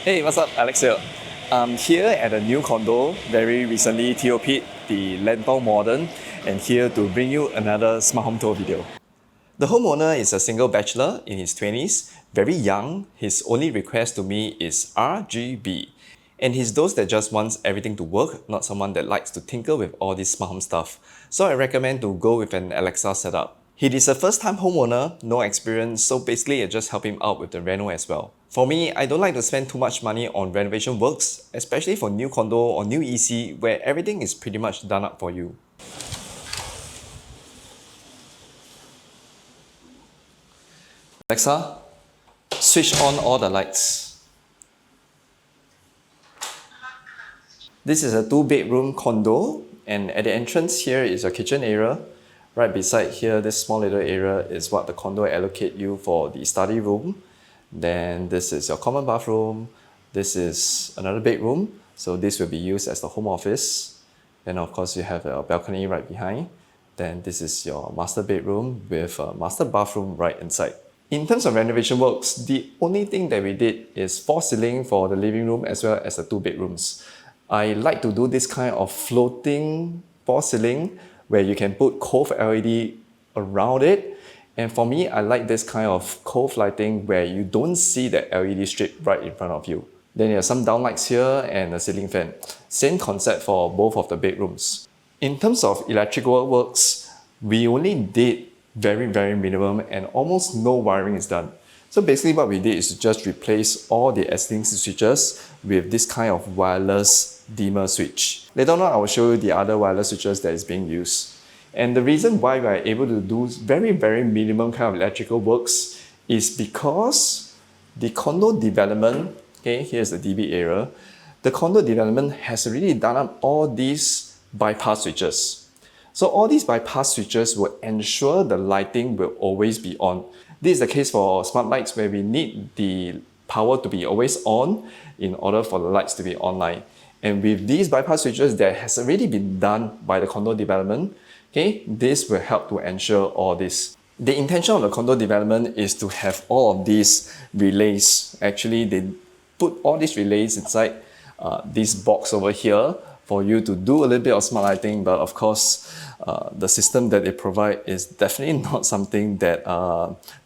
Hey, what's up? Alex here. I'm here at a new condo, very recently TOP'd the Lentong Modern, and here to bring you another smart home tour video. The homeowner is a single bachelor in his 20s, very young. His only request to me is RGB. And he's those that just wants everything to work, not someone that likes to tinker with all this smart home stuff. So I recommend to go with an Alexa setup. He is a first-time homeowner, no experience, so basically I just help him out with the reno as well. For me, I don't like to spend too much money on renovation works, especially for new condo or new EC where everything is pretty much done up for you. Alexa, switch on all the lights. This is a 2-bedroom condo, and at the entrance here is your kitchen area. Right beside here, this small little area is what the condo allocate you for the study room. Then this is your common bathroom. This is another bedroom, so this will be used as the home office. Then of course you have a balcony right behind. Then this is your master bedroom with a master bathroom right inside. In terms of renovation works, the only thing that we did is false ceiling for the living room as well as the 2 bedrooms. I like to do this kind of floating false ceiling where you can put cove LED around it. And for me, I like this kind of cove lighting where you don't see the LED strip right in front of you. Then you have some downlights here and a ceiling fan. Same concept for both of the bedrooms. In terms of electrical works, we only did very minimum and almost no wiring is done. So basically what we did is to just replace all the existing switches with this kind of wireless dimmer switch. Later on, I will show you the other wireless switches that is being used. And the reason why we are able to do very minimum kind of electrical works is because the condo development, okay, here's the DB area, the condo development has already done up all these bypass switches. So all these bypass switches will ensure the lighting will always be on. This is the case for smart lights where we need the power to be always on in order for the lights to be online. And with these bypass switches that has already been done by the condo development, okay, this will help to ensure all this. The intention of the condo development is to have all of these relays. Actually, they put all these relays inside this box over here for you to do a little bit of smart lighting, but of course, the system that they provide is definitely not something that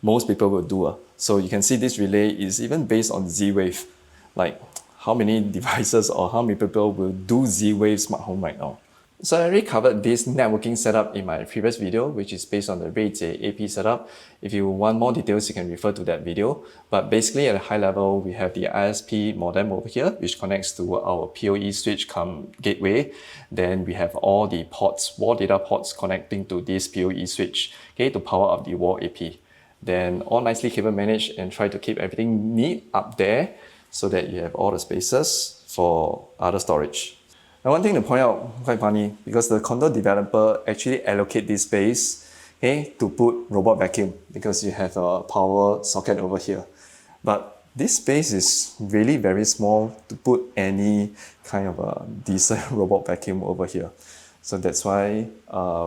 most people will do. So you can see this relay is even based on Z-Wave. Like how many devices or how many people will do Z-Wave smart home right now. So I already covered this networking setup in my previous video, which is based on the RAID AP setup. If you want more details, you can refer to that video. But basically at a high level, we have the ISP modem over here, which connects to our PoE switch come gateway. Then we have all the ports, wall data ports connecting to this PoE switch, okay, to power up the wall AP. Then all nicely cable managed and try to keep everything neat up there so that you have all the spaces for other storage. Now one thing to point out, quite funny, because the condo developer actually allocate this space, okay, to put robot vacuum because you have a power socket over here. But this space is really very small to put any kind of a decent robot vacuum over here. So that's why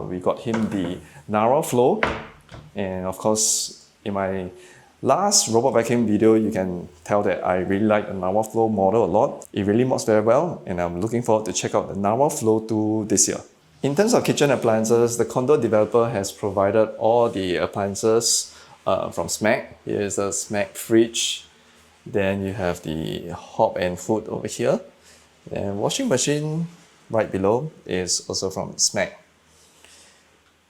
we got him the narrow flow. And of course, in my last robot vacuum video, you can tell that I really like the Narwhal Flow model a lot. It really mods very well, and I'm looking forward to check out the Narwhal Flow 2 this year. In terms of kitchen appliances, the condo developer has provided all the appliances from SMAC. Here's a SMAC fridge. Then you have the hob and food over here. And washing machine right below is also from SMAC.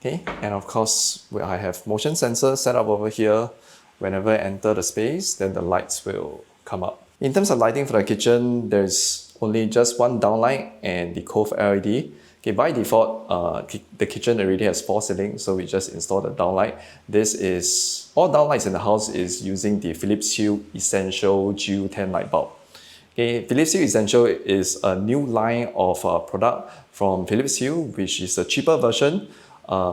Okay, and of course, I have motion sensor set up over here. Whenever I enter the space, then the lights will come up. In terms of lighting for the kitchen, there's only just one downlight and the cove LED. Okay, by default, the kitchen already has false ceiling, so we just install the downlight. This is, all downlights in the house is using the Philips Hue Essential GU10 light bulb. Okay, Philips Hue Essential is a new line of product from Philips Hue, which is a cheaper version.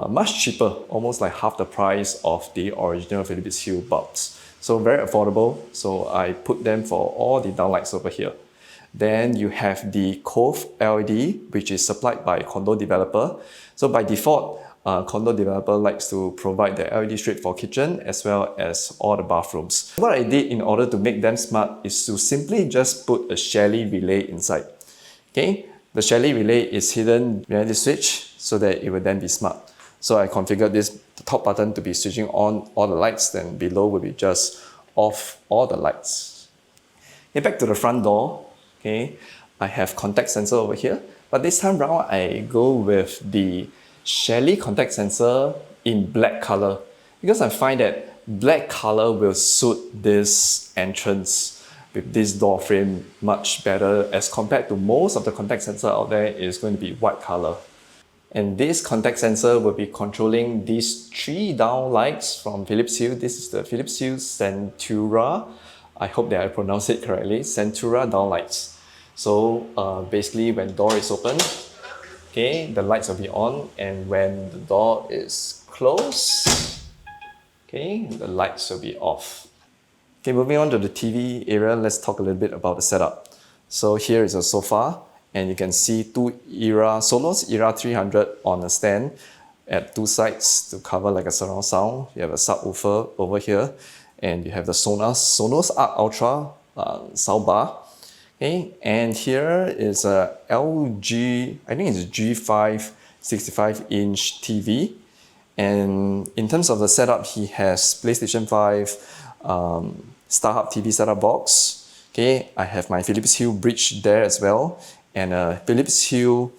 Much cheaper, almost like half the price of the original Philips Hue bulbs. So very affordable, so I put them for all the downlights over here. Then you have the Cove LED, which is supplied by condo developer. So by default, condo developer likes to provide the LED strip for kitchen as well as all the bathrooms. What I did in order to make them smart is to simply just put a Shelly relay inside. Okay, the Shelly relay is hidden behind the switch so that it will then be smart. So I configured the top button to be switching on all the lights, then below will be just off all the lights. Okay, back to the front door. Okay, I have contact sensor over here, but this time round I go with the Shelly contact sensor in black color because I find that black color will suit this entrance with this door frame much better as compared to most of the contact sensor out there is going to be white color. And this contact sensor will be controlling these 3 down lights from Philips Hue. This is the Philips Hue Centura. I hope that I pronounced it correctly. Centura down lights. So basically when door is open, okay, the lights will be on, and when the door is closed, okay, the lights will be off. Okay, moving on to the TV area, let's talk a little bit about the setup. So here is a sofa, and you can see 2 Sonos Era 300 on a stand at 2 sides to cover like a surround sound. You have a subwoofer over here, and you have the Sonos Arc Ultra soundbar. Okay, and here is a LG, I think it's a G5 65-inch TV. And in terms of the setup, he has PlayStation 5, StarHub TV setup box. Okay, I have my Philips Hue bridge there as well, and a Philips Hue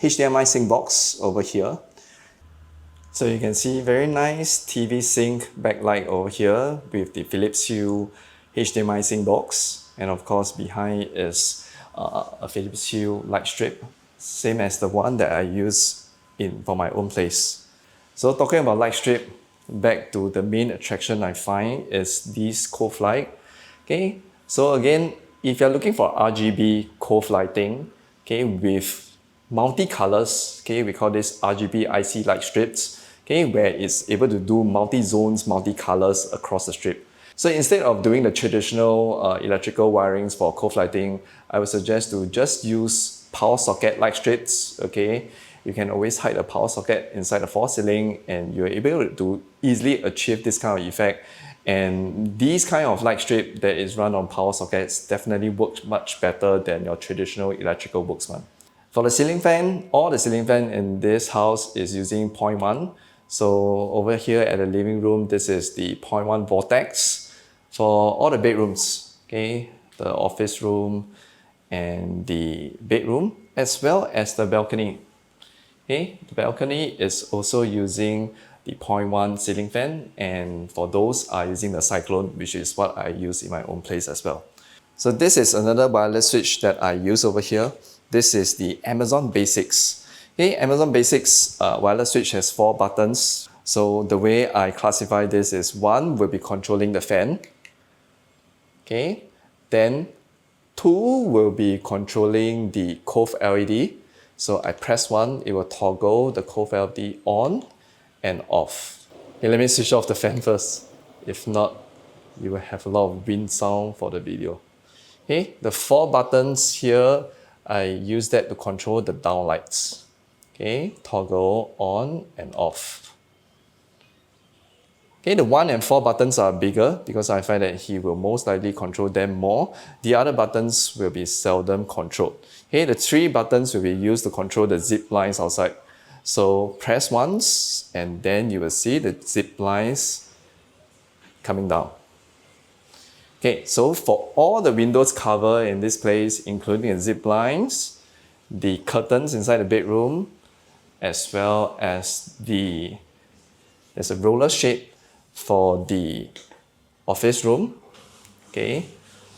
HDMI sync box over here. So you can see very nice TV sync backlight over here with the Philips Hue HDMI sync box. And of course behind is a Philips Hue light strip, same as the one that I use for my own place. So talking about light strip, back to the main attraction I find is this cove light. Okay, so again, if you're looking for RGB cove lighting, okay, with multi-colors, okay, we call this RGB IC light strips, okay, where it's able to do multi-zones, multi-colors across the strip. So instead of doing the traditional electrical wirings for cove lighting, I would suggest to just use power socket light strips. Okay, you can always hide a power socket inside the false ceiling, and you're able to easily achieve this kind of effect. And these kind of light strip that is run on power sockets definitely works much better than your traditional electrical worksman. For the ceiling fan, all the ceiling fan in this house is using 0.1. So over here at the living room, this is the 0.1 Vortex. For all the bedrooms, okay, the office room and the bedroom, as well as the balcony. Okay, the balcony is also using the 0.1 ceiling fan, and for those are using the Cyclone, which is what I use in my own place as well. So this is another wireless switch that I use over here. This is the Amazon Basics. Okay, Amazon Basics wireless switch has 4 buttons. So the way I classify this is 1 will be controlling the fan. Okay, then 2 will be controlling the Cove LED. So I press 1, it will toggle the Cove LED on and off. Okay, let me switch off the fan first. If not, you will have a lot of wind sound for the video. Okay, the 4 buttons here, I use that to control the down lights. Okay, toggle on and off. Okay, the 1 and 4 buttons are bigger because I find that he will most likely control them more. The other buttons will be seldom controlled. Okay, the 3 buttons will be used to control the zip lines outside. So press once and then you will see the zip lines coming down. Okay, so for all the windows cover in this place, including the zip lines, the curtains inside the bedroom, as well as there's a roller shade for the office room. Okay,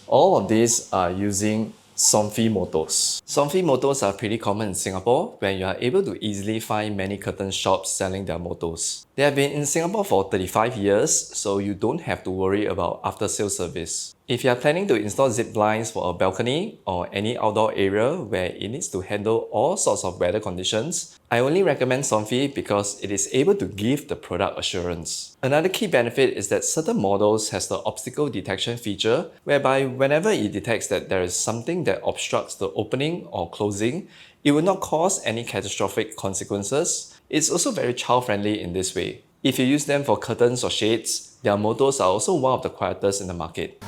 all of these are using Somfy motors. Somfy motors are pretty common in Singapore, where you are able to easily find many curtain shops selling their motors. They have been in Singapore for 35 years, so you don't have to worry about after-sales service. If you are planning to install zip blinds for a balcony or any outdoor area where it needs to handle all sorts of weather conditions, I only recommend Somfy because it is able to give the product assurance. Another key benefit is that certain models has the obstacle detection feature, whereby whenever it detects that there is something that obstructs the opening or closing, it will not cause any catastrophic consequences, It's also very child-friendly in this way. If you use them for curtains or shades, their motors are also one of the quietest in the market.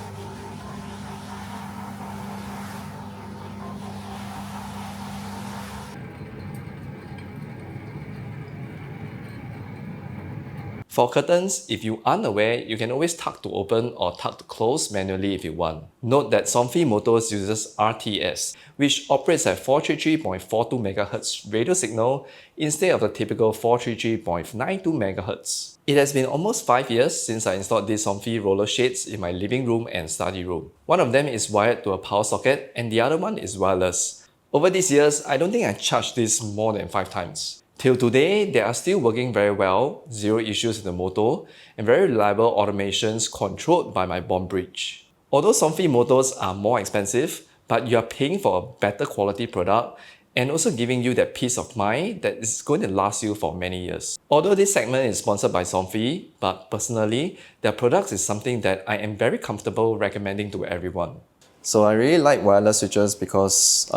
For curtains, if you aren't aware, you can always tuck to open or tuck to close manually if you want. Note that Somfy Motors uses RTS, which operates at 433.42 MHz radio signal instead of the typical 433.92 MHz. It has been almost 5 years since I installed these Somfy roller shades in my living room and study room. One of them is wired to a power socket and the other one is wireless. Over these years, I don't think I charged this more than 5 times. Till today, they are still working very well, zero issues with the motor, and very reliable automations controlled by my bomb bridge. Although Somfy motors are more expensive, but you are paying for a better quality product and also giving you that peace of mind that is going to last you for many years. Although this segment is sponsored by Somfy, but personally, their products is something that I am very comfortable recommending to everyone. So I really like wireless switches because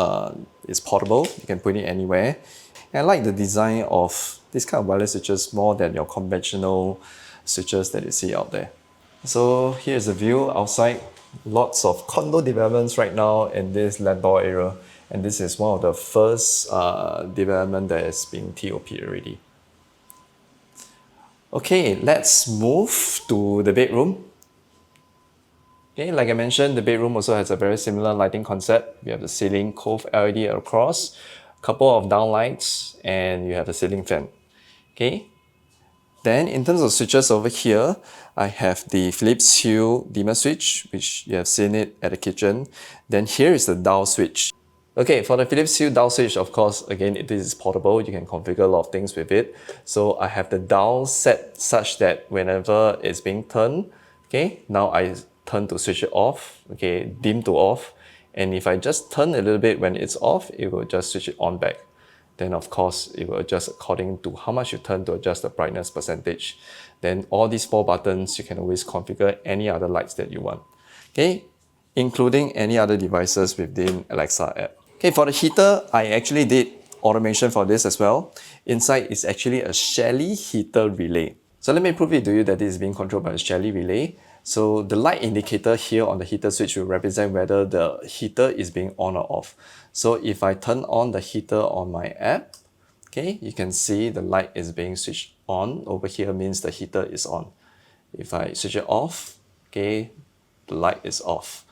it's portable, you can put it anywhere. And I like the design of this kind of wireless switches more than your conventional switches that you see out there. So here's a view outside. Lots of condo developments right now in this Landor area. And this is one of the first development that is being TOP already. Okay, let's move to the bedroom. Okay, like I mentioned, the bedroom also has a very similar lighting concept. We have the ceiling cove LED across, couple of downlights, and you have the ceiling fan. Okay. Then in terms of switches over here, I have the Philips Hue dimmer switch, which you have seen it at the kitchen. Then here is the dial switch. Okay, for the Philips Hue dial switch, of course, again, it is portable. You can configure a lot of things with it. So I have the dial set such that whenever it's being turned, okay, now I turn to switch it off, okay, dim to off. And if I just turn a little bit when it's off, it will just switch it on back. Then of course, it will adjust according to how much you turn to adjust the brightness percentage. Then all these 4 buttons, you can always configure any other lights that you want. Okay, including any other devices within Alexa app. Okay, for the heater, I actually did automation for this as well. Inside is actually a Shelly heater relay. So let me prove it to you that this is being controlled by a Shelly relay. So the light indicator here on the heater switch will represent whether the heater is being on or off. So if I turn on the heater on my app, okay, you can see the light is being switched on. Over here means the heater is on. If I switch it off, okay, the light is off.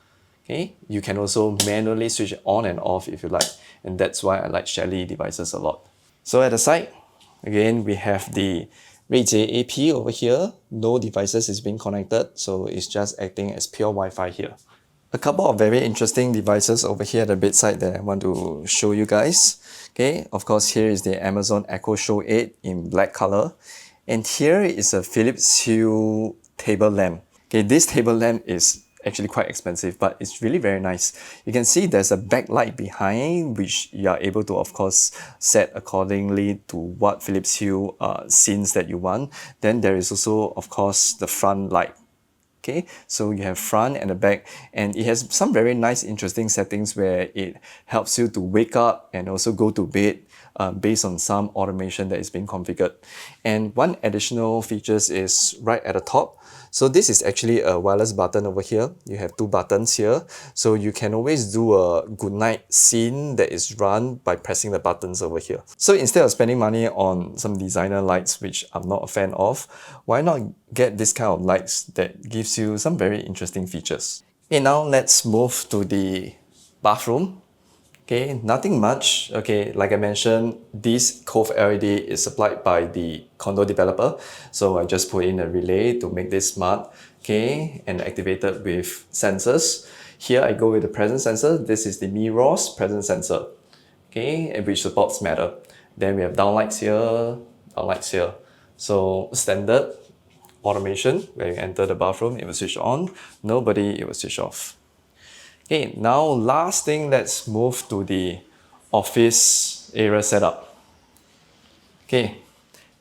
Okay, you can also manually switch it on and off if you like. And that's why I like Shelly devices a lot. So at the side, again, we have the RedJ AP over here. No devices is being connected, so it's just acting as pure Wi-Fi here. A couple of very interesting devices over here at the bedside that I want to show you guys. Okay, of course, here is the Amazon Echo Show 8 in black color. And here is a Philips Hue table lamp. Okay, this table lamp is actually quite expensive, but it's really very nice. You can see there's a backlight behind, which you are able to, of course, set accordingly to what Philips Hue scenes that you want. Then there is also, of course, the front light. Okay, so you have front and the back, and it has some very nice, interesting settings where it helps you to wake up and also go to bed based on some automation that is being configured. And one additional features is right at the top. So this is actually a wireless button over here. You have 2 buttons here. So you can always do a good night scene that is run by pressing the buttons over here. So instead of spending money on some designer lights, which I'm not a fan of, why not get this kind of lights that gives you some very interesting features? Okay, now let's move to the bathroom. Okay, nothing much. Okay, like I mentioned, this Cove LED is supplied by the condo developer. So I just put in a relay to make this smart, okay, and activated with sensors. Here I go with the presence sensor. This is the Miros presence sensor, okay, and which supports Matter. Then we have downlights here, downlights here. So standard automation, where you enter the bathroom, it will switch on. Nobody, it will switch off. Okay, now last thing, let's move to the office area setup. Okay,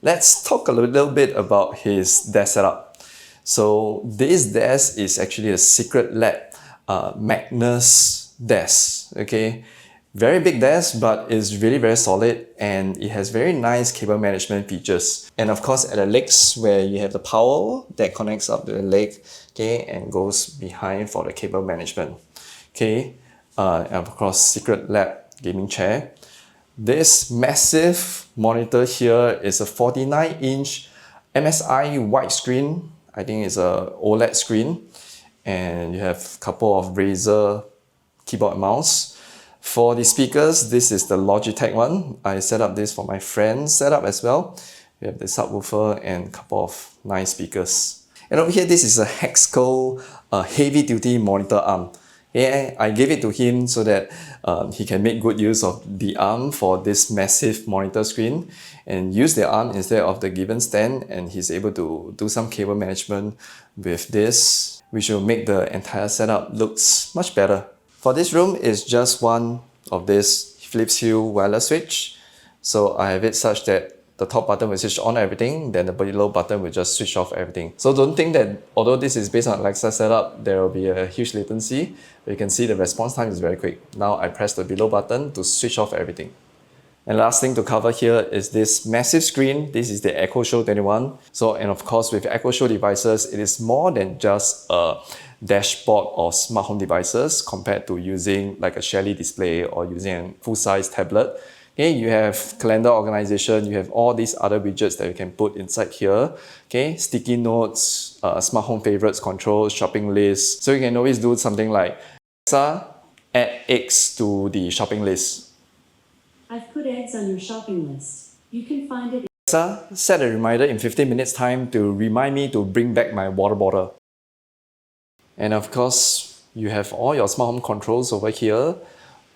let's talk a little bit about his desk setup. So this desk is actually a Secret Lab Magnus desk. Okay, Very big desk, but it's really very solid and it has very nice cable management features. And of course at the legs where you have the power that connects up to the leg, okay, and goes behind for the cable management. Okay, and of course Secret Lab gaming chair. This massive monitor here is a 49-inch MSI widescreen. I think it's a OLED screen. And you have a couple of Razer keyboard and mouse. For the speakers, this is the Logitech one. I set up this for my friend's setup as well. We have the subwoofer and a couple of nice speakers. And over here, this is a Hexco heavy-duty monitor arm. Yeah, I gave it to him so that he can make good use of the arm for this massive monitor screen and use the arm instead of the given stand, and he's able to do some cable management with this, which will make the entire setup looks much better. For this room, it's just one of this Philips Hue wireless switch. So I have it such that the top button will switch on everything, then the below button will just switch off everything. So don't think that although this is based on Alexa setup, there will be a huge latency. But you can see the response time is very quick. Now I press the below button to switch off everything. And last thing to cover here is this massive screen. This is the Echo Show 21. So, and of course with Echo Show devices, it is more than just a dashboard or smart home devices compared to using like a Shelly display or using a full-size tablet. Okay, you have calendar organization, you have all these other widgets that you can put inside here. Okay, sticky notes, smart home favorites controls, shopping lists. So you can always do something like, Alexa, add eggs to the shopping list. I've put eggs on your shopping list. You can find it. Alexa, set a reminder in 15 minutes time to remind me to bring back my water bottle. And of course, you have all your smart home controls over here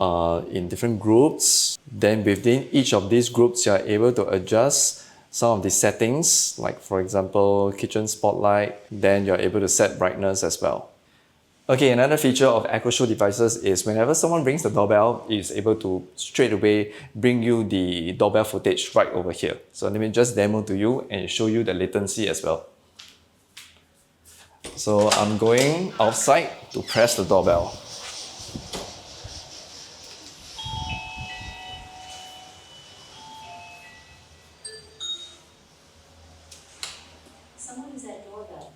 in different groups. Then within each of these groups, you are able to adjust some of the settings, like for example, kitchen spotlight. Then you're able to set brightness as well. Okay, another feature of Echo Show devices is whenever someone rings the doorbell, it's able to straight away bring you the doorbell footage right over here. So let me just demo to you and show you the latency as well. So I'm going outside to press the doorbell. Someone is at doorbell.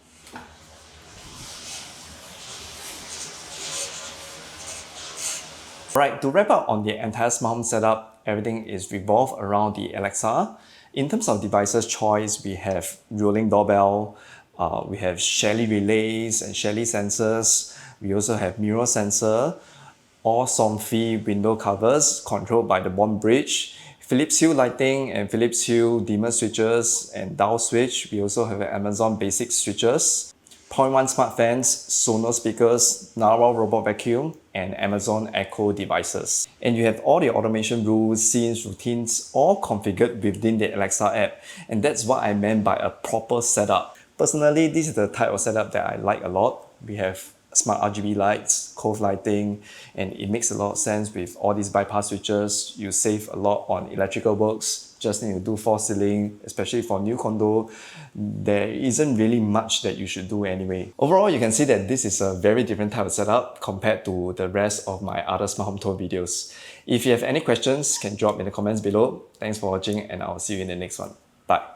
Right, to wrap up on the entire smart home setup, everything is revolved around the Alexa. In terms of devices choice, we have rolling doorbell, we have Shelly relays and Shelly sensors. We also have mirror sensor, all Somfy window covers controlled by the Bond bridge, Philips Hue lighting and Philips Hue dimmer switches and dial switch. We also have Amazon basic switches, 0.1 smart fans, Sonos speakers, Nara robot vacuum, and Amazon Echo devices. And you have all the automation rules, scenes, routines, all configured within the Alexa app. And that's what I meant by a proper setup. Personally, this is the type of setup that I like a lot. We have smart RGB lights, Cove lighting, and it makes a lot of sense with all these bypass switches. You save a lot on electrical works, just need to do false ceiling, especially for new condo. There isn't really much that you should do anyway. Overall, you can see that this is a very different type of setup compared to the rest of my other smart home tour videos. If you have any questions, can drop in the comments below. Thanks for watching and I'll see you in the next one. Bye.